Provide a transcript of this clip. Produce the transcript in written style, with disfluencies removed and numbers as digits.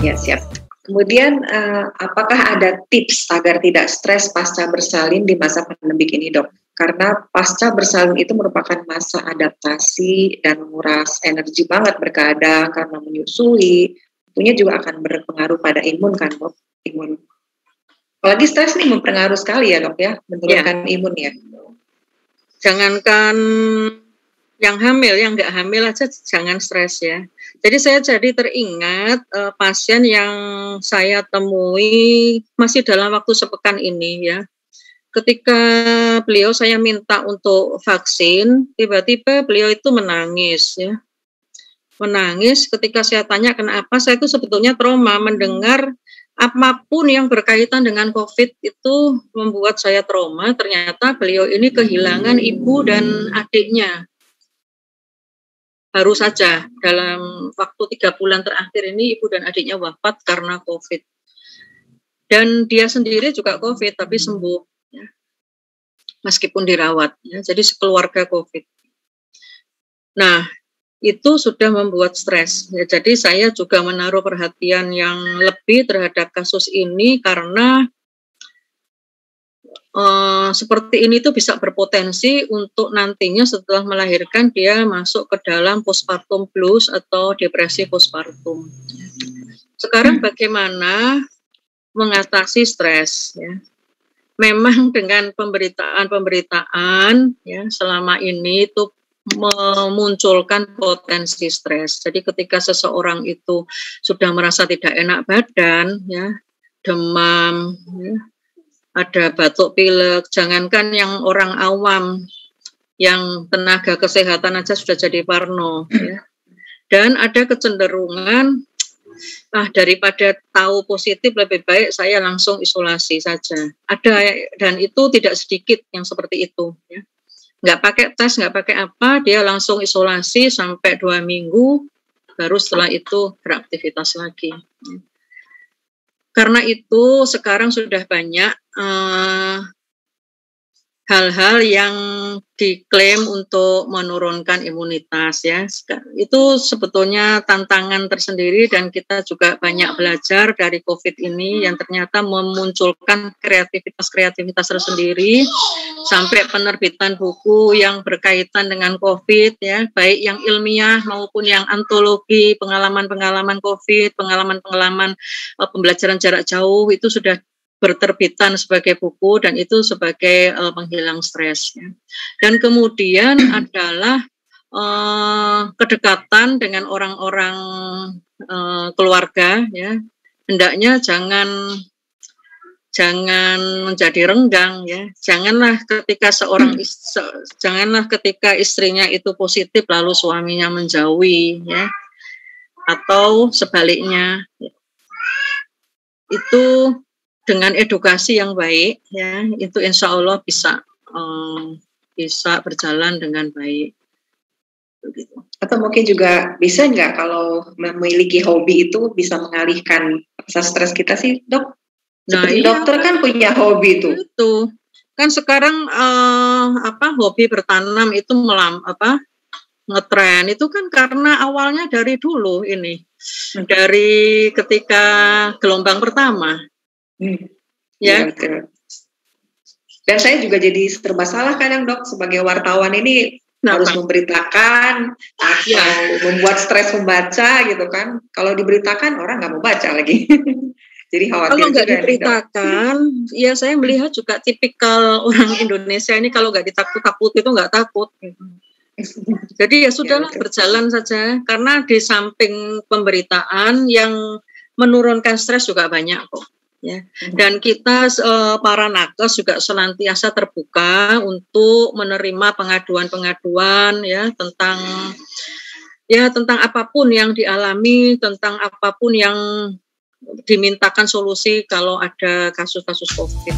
Ya, siap. Kemudian, apakah ada tips agar tidak stres pasca bersalin di masa pandemik ini, Dok? Karena pasca bersalin itu merupakan masa adaptasi dan menguras energi banget berkadang karena menyusui, tentunya juga akan berpengaruh pada imun kan, Dok? Imun. Apalagi stres nih mempengaruhi sekali ya, Dok ya, menurunkan imun ya. Jangankan yang hamil, yang nggak hamil aja jangan stres ya. Jadi saya jadi teringat pasien yang saya temui masih dalam waktu sepekan ini ya. Ketika beliau saya minta untuk vaksin, tiba-tiba beliau itu menangis ya. Menangis ketika saya tanya kenapa, saya itu sebetulnya trauma mendengar apapun yang berkaitan dengan COVID itu membuat saya trauma. Ternyata beliau ini kehilangan ibu dan adiknya. Baru saja dalam waktu 3 bulan terakhir ini ibu dan adiknya wafat karena COVID. Dan dia sendiri juga COVID tapi sembuh, ya. Meskipun dirawat, ya. Jadi sekeluarga COVID. Nah, itu sudah membuat stres. Ya, jadi saya juga menaruh perhatian yang lebih terhadap kasus ini karena seperti ini tuh bisa berpotensi untuk nantinya setelah melahirkan dia masuk ke dalam postpartum blues atau depresi postpartum. Sekarang bagaimana mengatasi stres ya? Memang dengan pemberitaan ya selama ini itu memunculkan potensi stres. Jadi ketika seseorang itu sudah merasa tidak enak badan ya, demam ya, ada batuk pilek, jangankan yang orang awam, yang tenaga kesehatan aja sudah jadi parno. Ya. Dan ada kecenderungan, daripada tahu positif lebih baik saya langsung isolasi saja. Ada, dan itu tidak sedikit yang seperti itu. Ya. Nggak pakai tes, nggak pakai apa, dia langsung isolasi sampai 2 minggu, baru setelah itu beraktivitas lagi. Ya. Karena itu sekarang sudah banyak hal-hal yang diklaim untuk menurunkan imunitas ya. Itu sebetulnya tantangan tersendiri dan kita juga banyak belajar dari COVID ini yang ternyata memunculkan kreativitas tersendiri sampai penerbitan buku yang berkaitan dengan COVID ya, baik yang ilmiah maupun yang antologi, pengalaman-pengalaman COVID, pengalaman-pengalaman pembelajaran jarak jauh itu sudah berterbitan sebagai buku dan itu sebagai penghilang stres. Ya. Dan kemudian adalah kedekatan dengan orang-orang keluarga, ya. Hendaknya jangan menjadi renggang, ya. Janganlah ketika istrinya itu positif lalu suaminya menjauhi, ya. Atau sebaliknya. Ya. Itu dengan edukasi yang baik, ya, itu insya Allah bisa berjalan dengan baik. Begitu. Atau mungkin juga bisa nggak kalau memiliki hobi itu bisa mengalihkan rasa stres kita sih, Dok? Seperti dokter kan punya hobi itu. Itu kan sekarang hobi bertanam itu ngetren itu kan karena awalnya dari dulu ini, dari ketika gelombang pertama. Ya. Dan saya juga jadi serba salah kadang, Dok, sebagai wartawan ini harus memberitakan atau membuat stres membaca gitu kan. Kalau diberitakan orang nggak mau baca lagi. Jadi khawatir. Kalau nggak diberitakan, ya saya melihat juga tipikal orang Indonesia ini kalau nggak ditakut-takut itu nggak takut. Gitu. Jadi ya sudahlah berjalan saja karena di samping pemberitaan yang menurunkan stres juga banyak kok. Ya. Dan kita para nakes juga senantiasa terbuka untuk menerima pengaduan-pengaduan ya tentang apapun yang dialami, tentang apapun yang dimintakan solusi kalau ada kasus-kasus COVID.